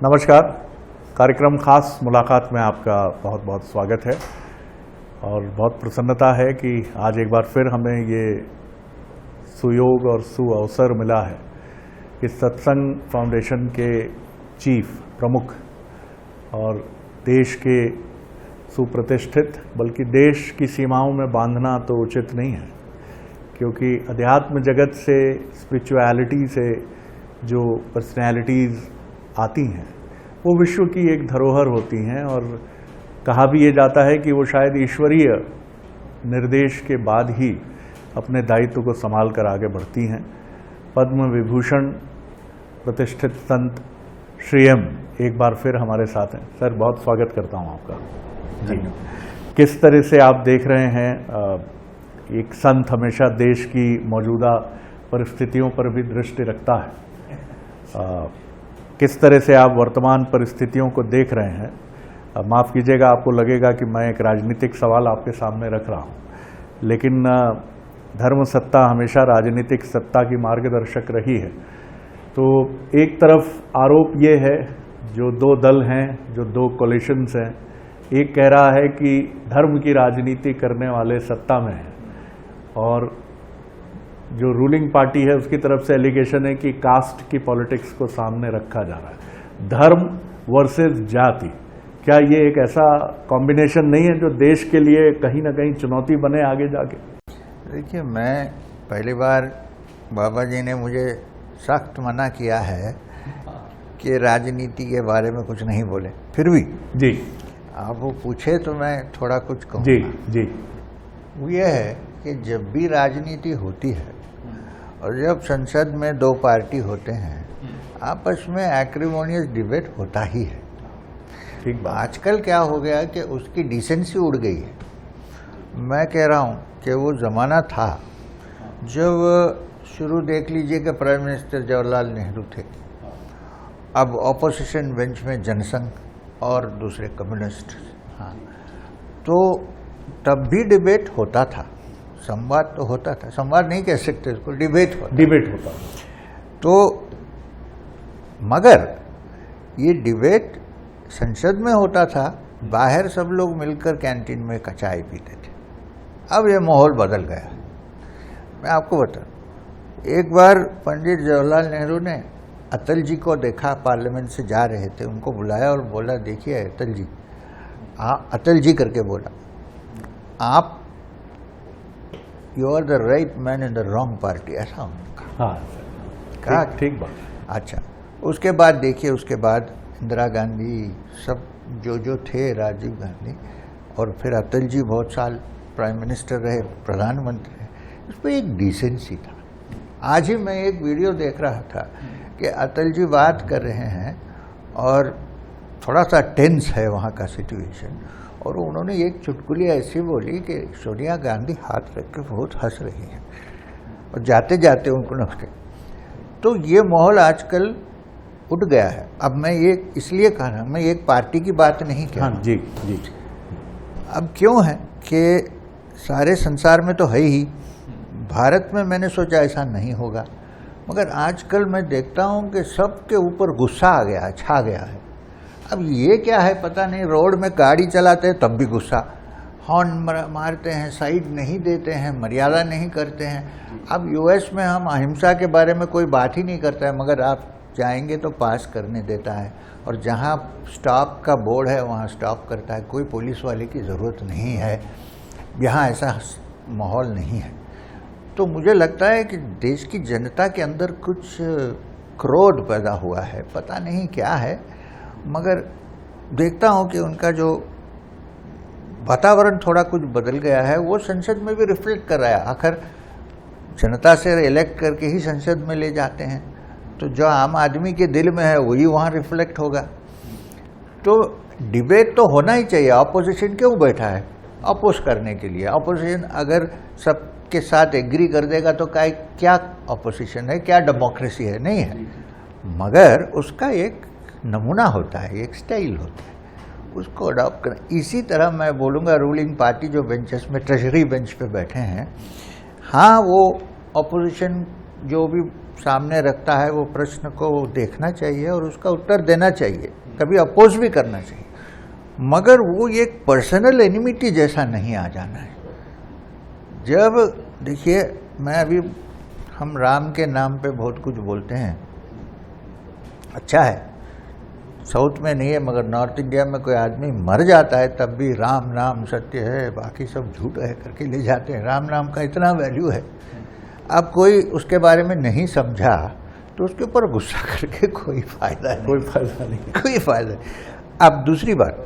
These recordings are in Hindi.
नमस्कार। कार्यक्रम खास मुलाकात में आपका बहुत बहुत स्वागत है और बहुत प्रसन्नता है कि आज एक बार फिर हमें ये सुयोग और सुअवसर मिला है कि सत्संग फाउंडेशन के चीफ प्रमुख और देश के सुप्रतिष्ठित, बल्कि देश की सीमाओं में बांधना तो उचित नहीं है, क्योंकि अध्यात्म जगत से, स्पिरिचुअलिटी से जो पर्सनैलिटीज़ आती हैं वो विश्व की एक धरोहर होती हैं और कहा भी ये जाता है कि वो शायद ईश्वरीय निर्देश के बाद ही अपने दायित्व को संभाल कर आगे बढ़ती हैं। पद्म विभूषण प्रतिष्ठित संत श्री एम एक बार फिर हमारे साथ हैं। सर, बहुत स्वागत करता हूं आपका। जी, किस तरह से आप देख रहे हैं, एक संत हमेशा देश की मौजूदा परिस्थितियों पर भी दृष्टि रखता है, किस तरह से आप वर्तमान परिस्थितियों को देख रहे हैं? माफ़ कीजिएगा, आपको लगेगा कि मैं एक राजनीतिक सवाल आपके सामने रख रहा हूं, लेकिन धर्म सत्ता हमेशा राजनीतिक सत्ता की मार्गदर्शक रही है। तो एक तरफ आरोप ये है, जो दो दल हैं, जो दो कोलिशंस हैं, एक कह रहा है कि धर्म की राजनीति करने वाले सत्ता में हैं और जो रूलिंग पार्टी है उसकी तरफ से एलिगेशन है कि कास्ट की पॉलिटिक्स को सामने रखा जा रहा है, धर्म वर्सेस जाति। क्या ये एक ऐसा कॉम्बिनेशन नहीं है जो देश के लिए कहीं ना कहीं चुनौती बने आगे जाके? देखिए, मैं पहली बार बाबा जी ने मुझे सख्त मना किया है कि राजनीति के बारे में कुछ नहीं बोले, फिर भी जी आप वो पूछे तो मैं थोड़ा कुछ कहूँ। जी जी वो ये है कि जब भी राजनीति होती है और जब संसद में दो पार्टी होते हैं, आपस में एक्रिमोनियस डिबेट होता ही है। ठीक बात। आजकल क्या हो गया कि उसकी डिसेंसी उड़ गई है। मैं कह रहा हूँ कि वो ज़माना था जब शुरू देख लीजिए कि प्राइम मिनिस्टर जवाहरलाल नेहरू थे, अब ऑपोजिशन बेंच में जनसंघ और दूसरे कम्युनिस्ट। हाँ, तो तब भी डिबेट होता था, संवाद तो होता था, संवाद नहीं कह सकते उसको, डिबेट होता। तो मगर ये डिबेट संसद में होता था, बाहर सब लोग मिलकर कैंटीन में चाय पीते थे। अब ये माहौल बदल गया। मैं आपको बताऊं, एक बार पंडित जवाहरलाल नेहरू ने अटल जी को देखा, पार्लियामेंट से जा रहे थे, उनको बुलाया और बोला, देखिए अटल जी, अटल जी करके बोला, आप you are the right man in the wrong party, ऐसा उन्होंने कहा। हाँ, कहा ठीक बात। अच्छा, उसके बाद देखिए, उसके बाद इंदिरा गांधी, सब जो थे, राजीव गांधी, और फिर अटल जी बहुत साल प्राइम मिनिस्टर रहे, प्रधानमंत्री रहे, उस पर एक डिसेंसी था। आज ही मैं एक वीडियो देख रहा था कि अटल जी बात कर रहे हैं और थोड़ा सा टेंस है वहाँ का सिचुएशन, और उन्होंने एक चुटकुली ऐसी बोली कि सोनिया गांधी हाथ रख के बहुत हंस रही हैं और जाते जाते उनको नमस्ते। तो ये माहौल आजकल उठ गया है। अब मैं ये इसलिए कह रहा हूँ, मैं एक पार्टी की बात नहीं कह रहा। हाँ, जी जी। अब क्यों है कि सारे संसार में तो है ही, भारत में मैंने सोचा ऐसा नहीं होगा, मगर आजकल मैं देखता हूँ कि सबके ऊपर गुस्सा आ गया है, छा गया है। अब ये क्या है पता नहीं, रोड में गाड़ी चलाते हैं तब भी गुस्सा, हॉर्न मारते हैं, साइड नहीं देते हैं, मर्यादा नहीं करते हैं। अब यूएस में हम अहिंसा के बारे में कोई बात ही नहीं करता है, मगर आप जाएंगे तो पास करने देता है, और जहाँ स्टॉप का बोर्ड है वहाँ स्टॉप करता है, कोई पुलिस वाले की ज़रूरत नहीं है। यहाँ ऐसा माहौल नहीं है। तो मुझे लगता है कि देश की जनता के अंदर कुछ क्रोध पैदा हुआ है, पता नहीं क्या है, मगर देखता हूँ कि उनका जो वातावरण थोड़ा कुछ बदल गया है, वो संसद में भी रिफ्लेक्ट कर रहा है। आखिर जनता से इलेक्ट करके ही संसद में ले जाते हैं, तो जो आम आदमी के दिल में है वही वहाँ रिफ्लेक्ट होगा। तो डिबेट तो होना ही चाहिए। ऑपोजिशन क्यों बैठा है? अपोज करने के लिए। ऑपोजिशन अगर सबके साथ एग्री कर देगा तो क्या ऑपोजिशन है, क्या डेमोक्रेसी है? नहीं है। मगर उसका एक नमूना होता है, एक स्टाइल होता है, उसको अडॉप्ट करना। इसी तरह मैं बोलूँगा, रूलिंग पार्टी जो बेंचेस में, ट्रेजरी बेंच पे बैठे हैं, हाँ वो ऑपोजिशन जो भी सामने रखता है वो प्रश्न को देखना चाहिए और उसका उत्तर देना चाहिए, कभी अपोज भी करना चाहिए, मगर वो एक पर्सनल एनिमिटी जैसा नहीं आ जाना है। जब देखिए, मैं अभी हम राम के नाम पे बहुत कुछ बोलते हैं, अच्छा है, साउथ में नहीं है, मगर नॉर्थ इंडिया में कोई आदमी मर जाता है तब भी राम नाम सत्य है, बाकी सब झूठ है करके ले जाते हैं। राम नाम का इतना वैल्यू है। अब कोई उसके बारे में नहीं समझा तो उसके ऊपर गुस्सा करके कोई फायदा नहीं, कोई फायदा नहीं, कोई फायदा नहीं। अब दूसरी बात,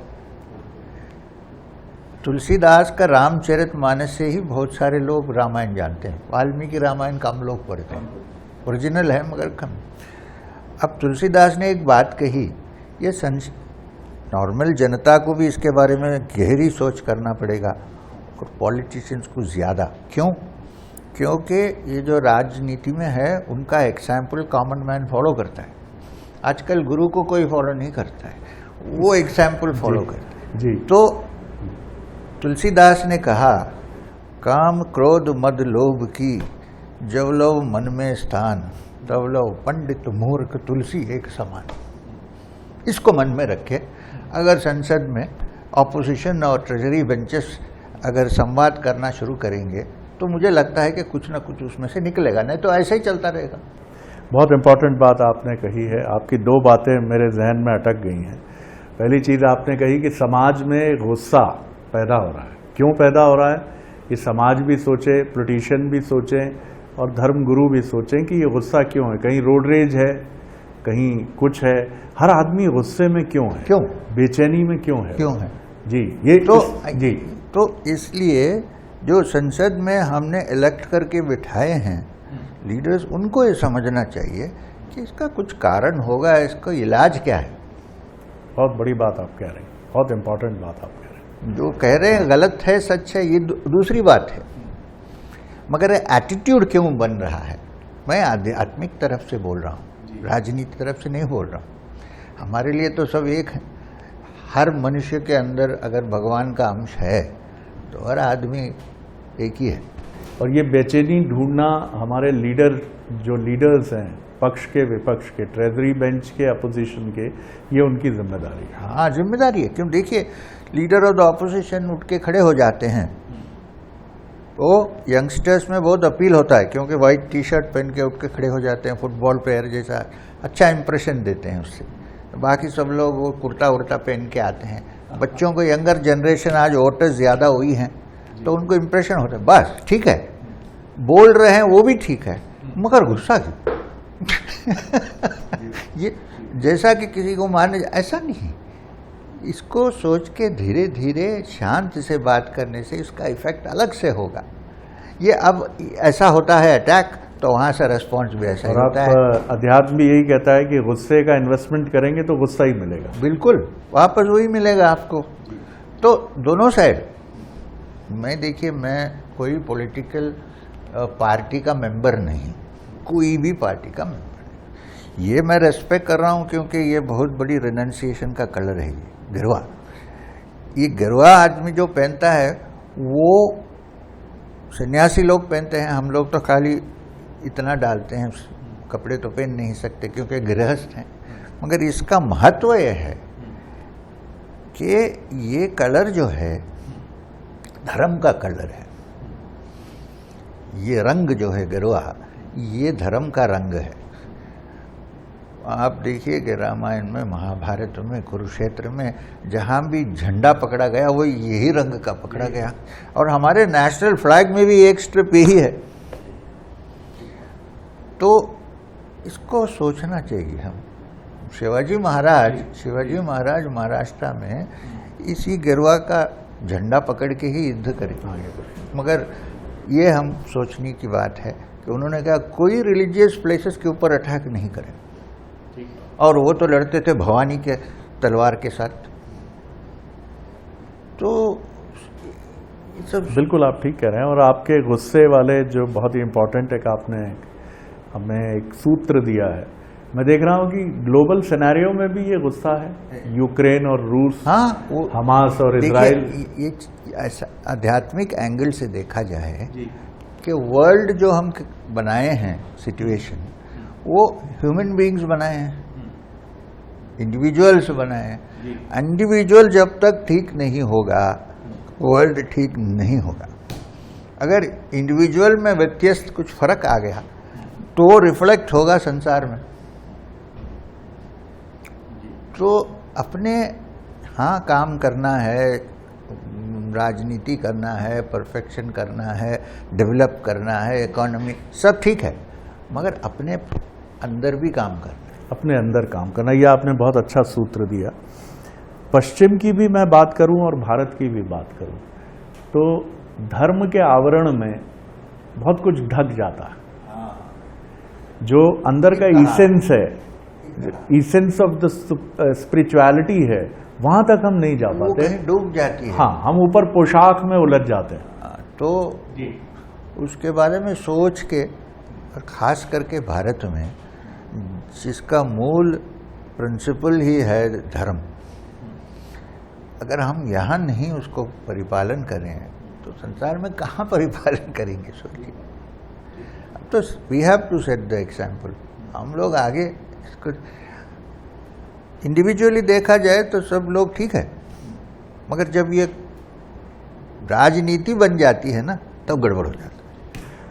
तुलसीदास का रामचरितमानस से ही बहुत सारे लोग रामायण जानते हैं। वाल्मीकि रामायण कम लोग पढ़ते हैं, ओरिजिनल है मगर कम। अब तुलसीदास ने एक बात कही, ये नॉर्मल जनता को भी इसके बारे में गहरी सोच करना पड़ेगा और पॉलिटिशियंस को ज़्यादा। क्यों? क्योंकि ये जो राजनीति में है उनका एग्जाम्पल कॉमन मैन फॉलो करता है। आजकल गुरु को कोई फॉलो नहीं करता है, वो एग्जाम्पल फॉलो करता है जी। तो तुलसीदास ने कहा, काम क्रोध मद लोभ की जब लव मन में स्थान, तब लव पंडित मूर्ख तुलसी एक समान। इसको मन में रखे। अगर संसद में ऑपोजिशन और ट्रेजरी बेंचेस अगर संवाद करना शुरू करेंगे तो मुझे लगता है कि कुछ ना कुछ उसमें से निकलेगा, नहीं तो ऐसे ही चलता रहेगा। बहुत इंपॉर्टेंट बात आपने कही है। आपकी दो बातें मेरे जहन में अटक गई हैं। पहली चीज़ आपने कही कि समाज में गुस्सा पैदा हो रहा है। क्यों पैदा हो रहा है? ये समाज भी सोचे, पॉलिटिशियन भी सोचें और धर्मगुरु भी सोचें कि ये गुस्सा क्यों है। कहीं रोड रेज है, कहीं कुछ है। हर आदमी गुस्से में क्यों है? क्यों? बेचैनी में क्यों है? क्यों है? जी, ये जी तो इसलिए जो संसद में हमने इलेक्ट करके बिठाए हैं लीडर्स, उनको ये समझना चाहिए कि इसका कुछ कारण होगा, इसका इलाज क्या है। बहुत बड़ी बात आप कह रहे हैं, बहुत इंपॉर्टेंट बात आप कह रहे हैं। जो कह रहे हैं गलत है, सच है, ये दूसरी बात है, मगर एटीट्यूड क्यों बन रहा है? मैं आध्यात्मिक तरफ से बोल रहा हूँ, राजनीति तरफ से नहीं बोल रहा हूँ। हमारे लिए तो सब एक है। हर मनुष्य के अंदर अगर भगवान का अंश है तो हर आदमी एक ही है। और ये बेचैनी ढूंढना हमारे लीडर, जो लीडर्स हैं पक्ष के विपक्ष के, ट्रेजरी बेंच के, अपोजिशन के, ये उनकी जिम्मेदारी है। हाँ, जिम्मेदारी है। क्यों? देखिए, लीडर ऑफ द ऑपोजिशन उठ के खड़े हो जाते हैं तो यंगस्टर्स में बहुत अपील होता है, क्योंकि वाइट टी शर्ट पहन के उठ के खड़े हो जाते हैं, फुटबॉल प्लेयर जैसा अच्छा इंप्रेशन देते हैं उससे। बाकी सब लोग वो कुर्ता उर्ता पहन के आते हैं। बच्चों को, यंगर जनरेशन आज वोटर्स ज़्यादा हुई हैं तो उनको इम्प्रेशन होता है, बस ठीक है, बोल रहे हैं वो भी ठीक है, मगर गुस्सा क्यों? ये जैसा कि किसी को मारने, ऐसा नहीं। इसको सोच के धीरे धीरे शांत से बात करने से इसका इफेक्ट अलग से होगा। ये अब ऐसा होता है अटैक, तो वहाँ से रेस्पॉन्स भी ऐसा ही होता है। अध्यात्म भी यही कहता है कि गुस्से का इन्वेस्टमेंट करेंगे तो गुस्सा ही मिलेगा। बिल्कुल, वापस वही मिलेगा आपको। तो दोनों साइड, मैं देखिए, मैं कोई पॉलिटिकल पार्टी का मेंबर नहीं, कोई भी पार्टी का मेंबर नहीं। ये मैं रेस्पेक्ट कर रहा हूँ क्योंकि ये बहुत बड़ी रिनंसिएशन का कलर है। ये गिरवा, ये गिरवा आदमी जो पहनता है वो सन्यासी लोग पहनते हैं। हम लोग तो खाली इतना डालते हैं, कपड़े तो पहन नहीं सकते क्योंकि गृहस्थ हैं। मगर इसका महत्व यह है कि ये कलर जो है धर्म का कलर है। ये रंग जो है गिरवा, ये धर्म का रंग है। आप देखिए कि रामायण में, महाभारत में, कुरुक्षेत्र में जहाँ भी झंडा पकड़ा गया वो यही रंग का पकड़ा गया। और हमारे नेशनल फ्लैग में भी एक स्ट्रिप यही है। तो इसको सोचना चाहिए हम। शिवाजी महाराज महाराष्ट्र में इसी गिरवा का झंडा पकड़ के ही युद्ध करें। मगर ये हम सोचने की बात है कि उन्होंने कहा कोई रिलीजियस प्लेसेस के ऊपर अटैक नहीं करें, और वो तो लड़ते थे भवानी के तलवार के साथ। तो सब बिल्कुल आप ठीक कह रहे हैं। और आपके गुस्से वाले जो बहुत ही इम्पोर्टेंट है, आपने हमें एक सूत्र दिया है। मैं देख रहा हूँ कि ग्लोबल सिनेरियो में भी ये गुस्सा है, यूक्रेन और रूस, हाँ, वो हमास और इजराइल। ये ऐसा आध्यात्मिक एंगल से देखा जाए कि वर्ल्ड जो हम बनाए हैं सिचुएशन, वो ह्यूमन बीइंग्स बनाए हैं, इंडिविजुअल्स बनाए हैं। इंडिविजुअल जब तक ठीक नहीं होगा, वर्ल्ड ठीक नहीं होगा। अगर इंडिविजुअल में व्यत्यस्त कुछ फर्क आ गया तो रिफ्लेक्ट होगा संसार में। तो अपने हाँ काम करना है, राजनीति करना है, परफेक्शन करना है, डेवलप करना है, इकोनॉमी सब ठीक है, मगर अपने अंदर भी काम करना है। अपने अंदर काम करना, यह आपने बहुत अच्छा सूत्र दिया। पश्चिम की भी मैं बात करूं और भारत की भी बात करूं तो धर्म के आवरण में बहुत कुछ ढक जाता है। जो अंदर का इसेंस है, इसेंस ऑफ द स्पिरिचुअलिटी है, वहां तक हम नहीं जा पाते, कहीं डूब जाती है। हाँ, हम ऊपर पोशाक में उलझ जाते हैं। तो उसके बारे में सोच के, और खास करके भारत में जिसका मूल प्रिंसिपल ही है धर्म, अगर हम यहाँ नहीं उसको परिपालन करें तो संसार में कहाँ परिपालन करेंगे? सोचिए। अब तो we have to set the example. हम लोग आगे इसको इंडिविजुअली देखा जाए तो सब लोग ठीक है, मगर जब ये राजनीति बन जाती है ना, तब गड़बड़ हो जाता है।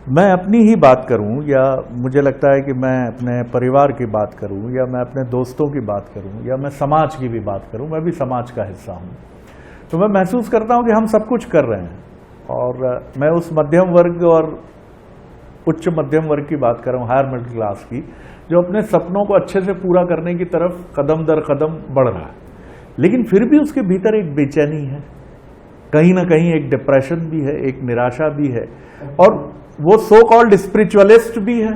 मैं अपनी ही बात करूं या मुझे लगता है कि मैं अपने परिवार की बात करूं या मैं अपने दोस्तों की बात करूं या मैं समाज की भी बात करूं, मैं भी समाज का हिस्सा हूं, तो मैं महसूस करता हूं कि हम सब कुछ कर रहे हैं। और मैं उस मध्यम वर्ग और उच्च मध्यम वर्ग की बात कर रहा हूं, हायर मिडिल क्लास की, जो अपने सपनों को अच्छे से पूरा करने की तरफ कदम दर कदम बढ़ रहा है, लेकिन फिर भी उसके भीतर एक बेचैनी है, कहीं ना कहीं एक डिप्रेशन भी है, एक निराशा भी है, और वो सो कॉल्ड स्पिरिचुअलिस्ट भी है।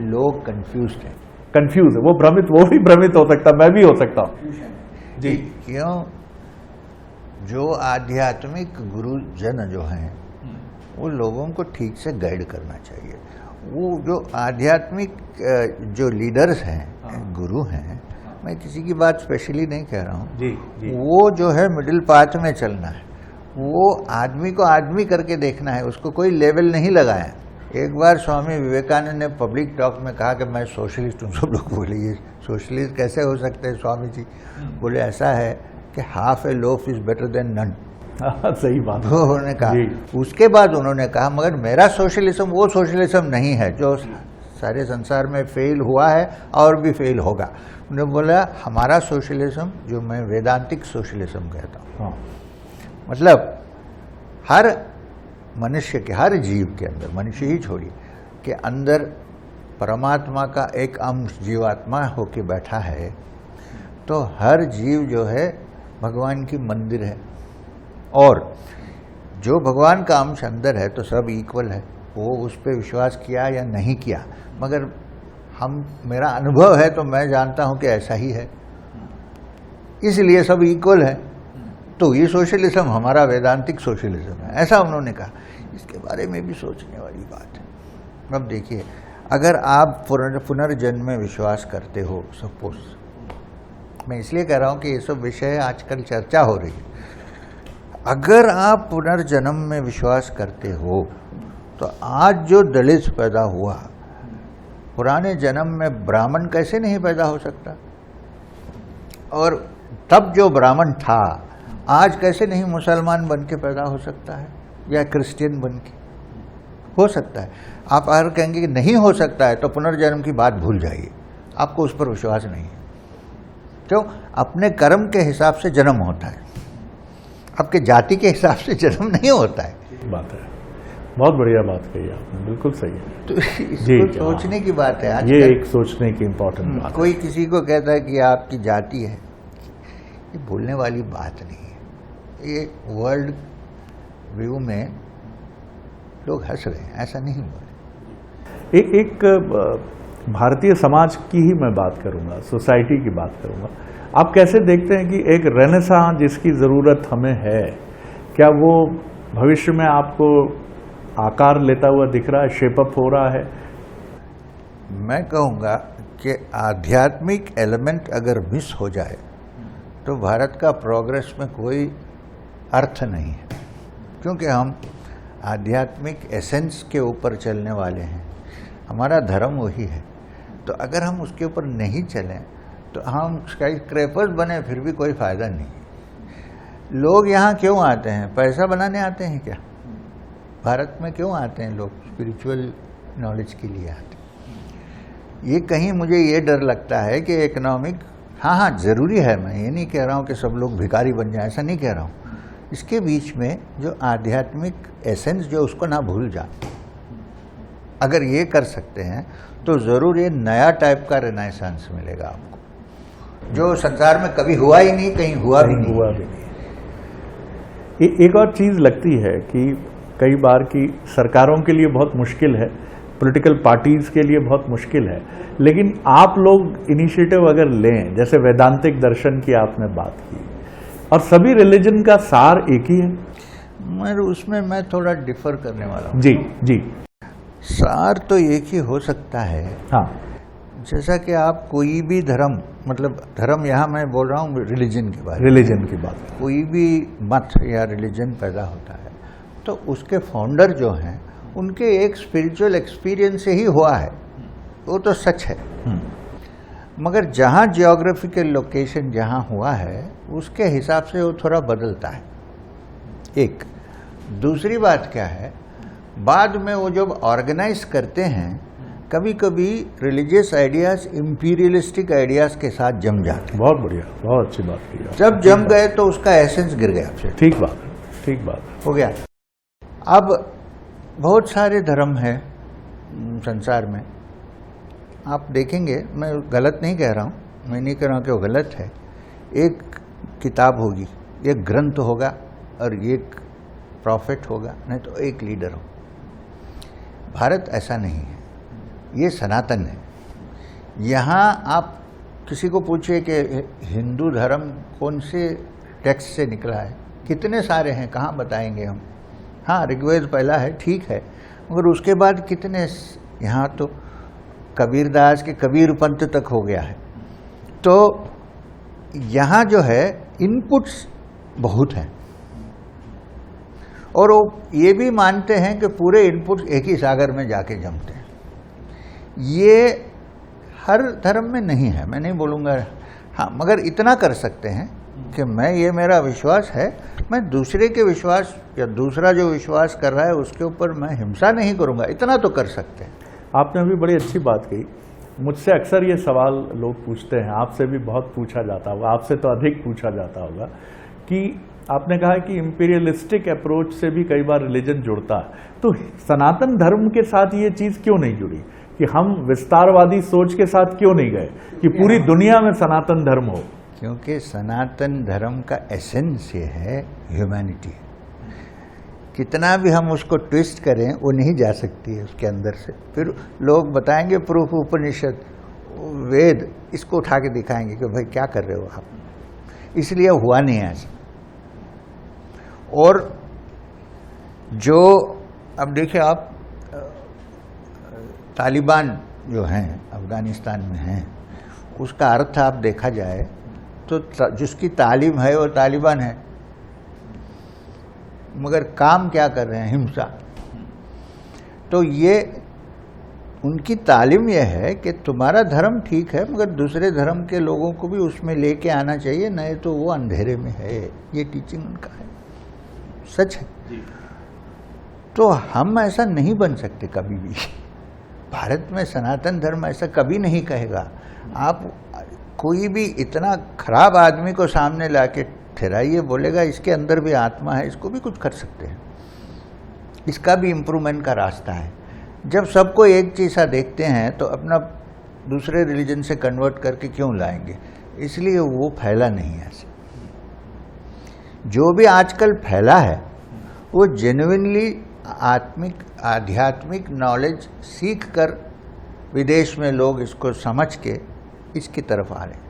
लोग कंफ्यूज्ड हैं। कंफ्यूज है, वो भ्रमित, वो भी भ्रमित हो सकता, मैं भी हो सकता हूँ जी। क्यों? जो आध्यात्मिक गुरुजन जो हैं वो लोगों को ठीक से गाइड करना चाहिए। वो जो आध्यात्मिक जो लीडर्स हैं, गुरु हैं, मैं किसी की बात स्पेशली नहीं कह रहा हूँ जी, जी। वो जो है मिडिल पाथ में चलना है, वो आदमी को आदमी करके देखना है, उसको कोई लेवल नहीं लगाया। एक बार स्वामी विवेकानंद ने पब्लिक टॉक में कहा कि मैं सोशलिस्ट हूँ। सब लोग बोले ये सोशलिस्ट कैसे हो सकते हैं स्वामी जी? बोले ऐसा है कि half a loaf is better than none. सही बात वो उन्होंने कहा। उसके बाद उन्होंने कहा मगर मेरा सोशलिज्म वो सोशलिज्म नहीं है जो सारे संसार में फेल हुआ है और भी फेल होगा। उन्होंने बोला हमारा सोशलिज्म, जो मैं वेदांतिक सोशलिज्म कहता हूँ, हाँ। मतलब हर मनुष्य के, हर जीव के अंदर, मनुष्य ही छोड़िए, के अंदर परमात्मा का एक अंश जीवात्मा होके बैठा है, तो हर जीव जो है भगवान की मंदिर है, और जो भगवान का अंश अंदर है तो सब इक्वल है। वो उस पर विश्वास किया या नहीं किया, मगर मेरा अनुभव है तो मैं जानता हूँ कि ऐसा ही है, इसलिए सब इक्वल है। तो ये सोशलिज्म हमारा वेदांतिक सोशलिज्म है, ऐसा उन्होंने कहा। इसके बारे में भी सोचने वाली बात है। अब देखिए, अगर आप पुनर्जन्म में विश्वास करते हो, सपोज, मैं इसलिए कह रहा हूँ कि ये सब विषय आजकल चर्चा हो रही है, अगर आप पुनर्जन्म में विश्वास करते हो तो आज जो दलित पैदा हुआ, पुराने जन्म में ब्राह्मण कैसे नहीं पैदा हो सकता? और तब जो ब्राह्मण था आज कैसे नहीं मुसलमान बन के पैदा हो सकता है, या क्रिश्चियन बन के? हो सकता है। आप अगर कहेंगे कि नहीं हो सकता है तो पुनर्जन्म की बात भूल जाइए, आपको उस पर विश्वास नहीं है। क्यों? अपने कर्म के हिसाब से जन्म होता है, आपके जाति के हिसाब से जन्म नहीं होता है। बात है, बहुत बढ़िया बात कही आपने, बिल्कुल सही है। तो इसको सोचने की बात है। ये एक सोचने की इम्पोर्टेंट बात है। कोई किसी को कहता है कि आपकी जाति है, ये बोलने वाली बात नहीं है। ये वर्ल्ड व्यू में लोग हंस रहे हैं, ऐसा नहीं बोले। एक भारतीय समाज की ही मैं बात करूंगा, सोसाइटी की बात करूंगा। आप कैसे देखते हैं कि एक रेनेसां जिसकी ज़रूरत हमें है, क्या वो भविष्य में आपको आकार लेता हुआ दिख रहा है, शेपअप हो रहा है? मैं कहूँगा कि आध्यात्मिक एलिमेंट अगर मिस हो जाए तो भारत का प्रोग्रेस में कोई अर्थ नहीं है, क्योंकि हम आध्यात्मिक एसेंस के ऊपर चलने वाले हैं। हमारा धर्म वही है। तो अगर हम उसके ऊपर नहीं चलें तो हम स्काई स्क्रैपर्स बने फिर भी कोई फ़ायदा नहीं। लोग यहाँ क्यों आते हैं? पैसा बनाने आते हैं क्या? भारत में क्यों आते हैं लोग? स्पिरिचुअल नॉलेज के लिए आते हैं। ये कहीं मुझे ये डर लगता है कि इकोनॉमिक, हाँ ज़रूरी है, मैं ये नहीं कह रहा हूँ कि सब लोग भिखारी बन जाए, ऐसा नहीं कह रहा हूँ। इसके बीच में जो आध्यात्मिक एसेंस जो उसको ना भूल जाए, अगर ये कर सकते हैं तो ज़रूर ये नया टाइप का रेनेसांस मिलेगा आपको, जो संसार में कभी हुआ ही नहीं, कहीं हुआ भी नहीं। एक और चीज़ लगती है कि कई बार की सरकारों के लिए बहुत मुश्किल है, पॉलिटिकल पार्टीज के लिए बहुत मुश्किल है, लेकिन आप लोग इनिशिएटिव अगर लें, जैसे वैदांतिक दर्शन की आपने बात की, और सभी रिलीजन का सार एक ही है। मगर उसमें मैं थोड़ा डिफर करने वाला हूँ। जी जी, सार तो एक ही हो सकता है। हाँ, जैसा कि आप कोई भी धर्म, मतलब धर्म यहाँ मैं बोल रहा हूँ रिलीजन के बारे में, रिलीजन की बात, कोई भी मत या रिलीजन पैदा होता है तो उसके फाउंडर जो हैं उनके एक स्पिरिचुअल एक्सपीरियंस से ही हुआ है, वो तो सच है। मगर जहाँ जियोग्राफिकल लोकेशन जहाँ हुआ है उसके हिसाब से वो थोड़ा बदलता है। एक दूसरी बात क्या है, बाद में वो जब ऑर्गेनाइज करते हैं कभी कभी रिलीजियस आइडियाज इंपीरियलिस्टिक आइडियाज के साथ जम जाते हैं। बहुत बढ़िया, बहुत अच्छी बात की आपने। जब जम गए तो उसका एसेंस गिर गया। ठीक बात, ठीक बात हो गया। अब बहुत सारे धर्म हैं संसार में, आप देखेंगे, मैं गलत नहीं कह रहा हूँ, मैं नहीं कह रहा हूँ कि वो गलत है। एक किताब होगी, एक ग्रंथ होगा और एक प्रॉफिट होगा, नहीं तो एक लीडर हो। भारत ऐसा नहीं है, ये सनातन है। यहाँ आप किसी को पूछिए कि हिंदू धर्म कौन से टेक्स्ट से निकला है, कितने सारे हैं, कहाँ बताएंगे हम। हाँ, ऋग्वेद पहला है, ठीक है, मगर उसके बाद कितने, यहाँ तो कबीरदास के कबीर पंथ तक हो गया है। तो यहाँ जो है इनपुट्स बहुत हैं, और वो ये भी मानते हैं कि पूरे इनपुट्स एक ही सागर में जाके जमते हैं। ये हर धर्म में नहीं है, मैं नहीं बोलूँगा, हाँ, मगर इतना कर सकते हैं कि ये मेरा विश्वास है, मैं दूसरे के विश्वास या दूसरा जो विश्वास कर रहा है उसके ऊपर मैं हिंसा नहीं करूँगा, इतना तो कर सकते हैं। आपने अभी बड़ी अच्छी बात कही। मुझसे अक्सर ये सवाल लोग पूछते हैं, आपसे भी बहुत पूछा जाता होगा, आपसे तो अधिक पूछा जाता होगा, कि आपने कहा कि इंपीरियलिस्टिक अप्रोच से भी कई बार रिलीजन जुड़ता है, तो सनातन धर्म के साथ ये चीज़ क्यों नहीं जुड़ी, कि हम विस्तारवादी सोच के साथ क्यों नहीं गए कि पूरी दुनिया में सनातन धर्म हो? क्योंकि सनातन धर्म का एसेंस ये है ह्यूमैनिटी। कितना भी हम उसको ट्विस्ट करें वो नहीं जा सकती है उसके अंदर से। फिर लोग बताएंगे प्रूफ, उपनिषद, वेद, इसको उठा के दिखाएंगे कि भाई क्या कर रहे हो आप, इसलिए हुआ नहीं ऐसा। और जो अब देखिए आप, तालिबान जो हैं अफगानिस्तान में हैं, उसका अर्थ आप देखा जाए तो जिसकी तालीम है वो तालिबान है, मगर काम क्या कर रहे हैं, हिंसा। तो ये उनकी तालीम यह है कि तुम्हारा धर्म ठीक है मगर दूसरे धर्म के लोगों को भी उसमें लेके आना चाहिए, नहीं तो वो अंधेरे में है। ये टीचिंग उनका है, सच है। तो हम ऐसा नहीं बन सकते कभी भी। भारत में सनातन धर्म ऐसा कभी नहीं कहेगा। आप कोई भी इतना खराब आदमी को सामने लाके ठहराइए, बोलेगा इसके अंदर भी आत्मा है, इसको भी कुछ कर सकते हैं, इसका भी इम्प्रूवमेंट का रास्ता है। जब सबको एक जैसा देखते हैं तो अपना दूसरे रिलीजन से कन्वर्ट करके क्यों लाएंगे, इसलिए वो फैला नहीं है ऐसे। जो भी आजकल फैला है वो जेन्युइनली आध्यात्मिक नॉलेज सीख कर विदेश में लोग इसको समझ के इसकी तरफ आ रहे हैं।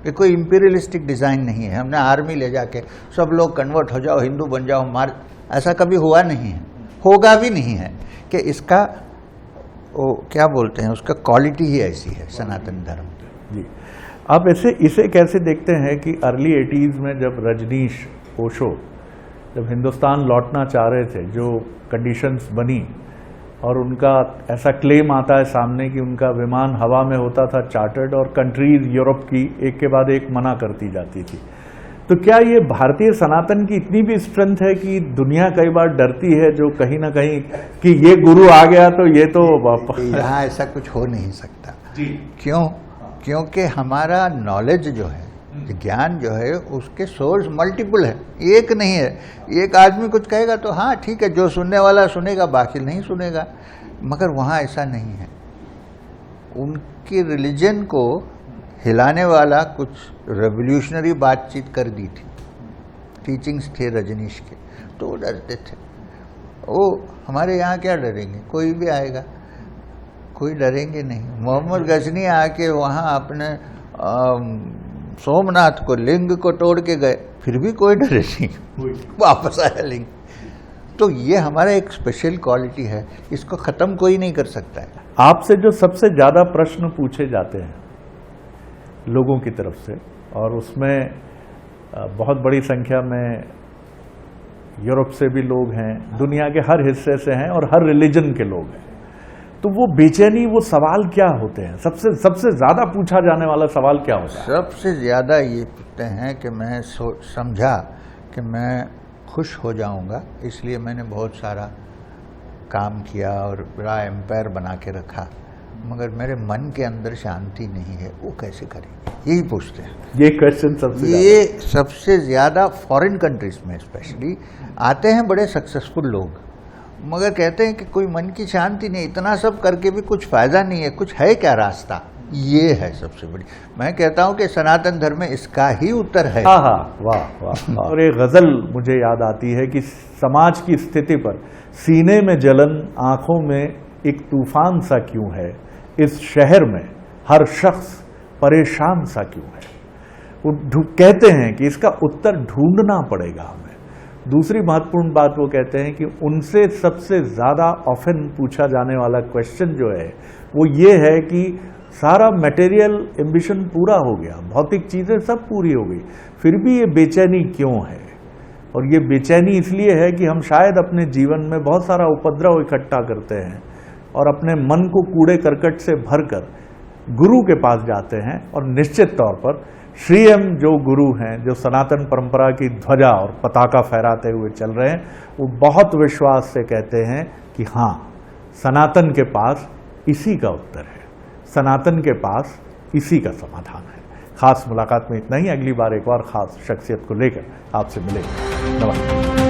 ये कोई इंपीरियलिस्टिक डिज़ाइन नहीं है, हमने आर्मी ले जाके सब लोग कन्वर्ट हो जाओ, हिंदू बन जाओ, मार, ऐसा कभी हुआ नहीं है, होगा भी नहीं है। कि इसका वो क्या बोलते हैं, उसका क्वालिटी ही ऐसी है सनातन धर्म की। जी, आप इसे कैसे देखते हैं कि अर्ली 80s में जब रजनीश ओशो जब हिंदुस्तान लौटना चाह रहे थे, जो कंडीशंस बनी, और उनका ऐसा क्लेम आता है सामने कि उनका विमान हवा में होता था चार्टर्ड, और कंट्रीज यूरोप की एक के बाद एक मना करती जाती थी। तो क्या ये भारतीय सनातन की इतनी भी स्ट्रेंथ है कि दुनिया कई बार डरती है जो कहीं ना कहीं कि ये गुरु आ गया तो ये तो यहाँ ऐसा कुछ हो नहीं सकता जी। क्यों? क्योंकि हमारा नॉलेज जो है, ज्ञान जो है, उसके सोर्स मल्टीपल है, एक नहीं है। एक आदमी कुछ कहेगा तो हाँ ठीक है, जो सुनने वाला सुनेगा, बाकी नहीं सुनेगा। मगर वहाँ ऐसा नहीं है। उनकी रिलीजन को हिलाने वाला कुछ रेवोल्यूशनरी बातचीत कर दी थी, टीचिंग्स थे रजनीश के, तो वो डरते थे। वो हमारे यहाँ क्या डरेंगे, कोई भी आएगा, कोई डरेंगे नहीं। मोहम्मद गजनी आके वहाँ अपने सोमनाथ को, लिंग को तोड़ के गए, फिर भी कोई डरे नहीं, वापस आया लिंग। तो ये हमारा एक स्पेशल क्वालिटी है, इसको ख़त्म कोई नहीं कर सकता है। आपसे जो सबसे ज़्यादा प्रश्न पूछे जाते हैं लोगों की तरफ से, और उसमें बहुत बड़ी संख्या में यूरोप से भी लोग हैं, दुनिया के हर हिस्से से हैं और हर रिलीजन के लोग हैं, तो वो बेचैनी, वो सवाल क्या होते हैं? सबसे ज़्यादा पूछा जाने वाला सवाल क्या होता है? सबसे ज़्यादा ये पूछते हैं कि मैं समझा कि मैं खुश हो जाऊंगा, इसलिए मैंने बहुत सारा काम किया और बड़ा एम्पायर बना के रखा, मगर मेरे मन के अंदर शांति नहीं है, वो कैसे करेंगे? यही पूछते हैं। ये क्वेश्चन सबसे ज़्यादा फॉरेन कंट्रीज में स्पेशली आते हैं बड़े सक्सेसफुल लोग, मगर कहते हैं कि कोई मन की शांति नहीं, इतना सब करके भी कुछ फ़ायदा नहीं है, कुछ है क्या रास्ता? ये है सबसे बड़ी। मैं कहता हूँ कि सनातन धर्म में इसका ही उत्तर है। हाँ हाँ, वाह वाह। और एक गज़ल मुझे याद आती है कि समाज की स्थिति पर सीने में जलन, आंखों में एक तूफान सा क्यों है, इस शहर में हर शख्स परेशान सा क्यों है। वो कहते हैं कि इसका उत्तर ढूंढना पड़ेगा हमें। दूसरी महत्वपूर्ण बात वो कहते हैं कि उनसे सबसे ज़्यादा ऑफन पूछा जाने वाला क्वेश्चन जो है वो ये है कि सारा मटेरियल एम्बिशन पूरा हो गया, भौतिक चीज़ें सब पूरी हो गई, फिर भी ये बेचैनी क्यों है? और ये बेचैनी इसलिए है कि हम शायद अपने जीवन में बहुत सारा उपद्रव इकट्ठा करते हैं और अपने मन को कूड़े करकट से भरकर गुरु के पास जाते हैं, और निश्चित तौर पर श्रीएम जो गुरु हैं, जो सनातन परंपरा की ध्वजा और पताका फहराते हुए चल रहे हैं, वो बहुत विश्वास से कहते हैं कि हाँ, सनातन के पास इसी का उत्तर है, सनातन के पास इसी का समाधान है। खास मुलाकात में इतना ही। अगली बार एक और खास शख्सियत को लेकर आपसे मिलेंगे। नमस्कार।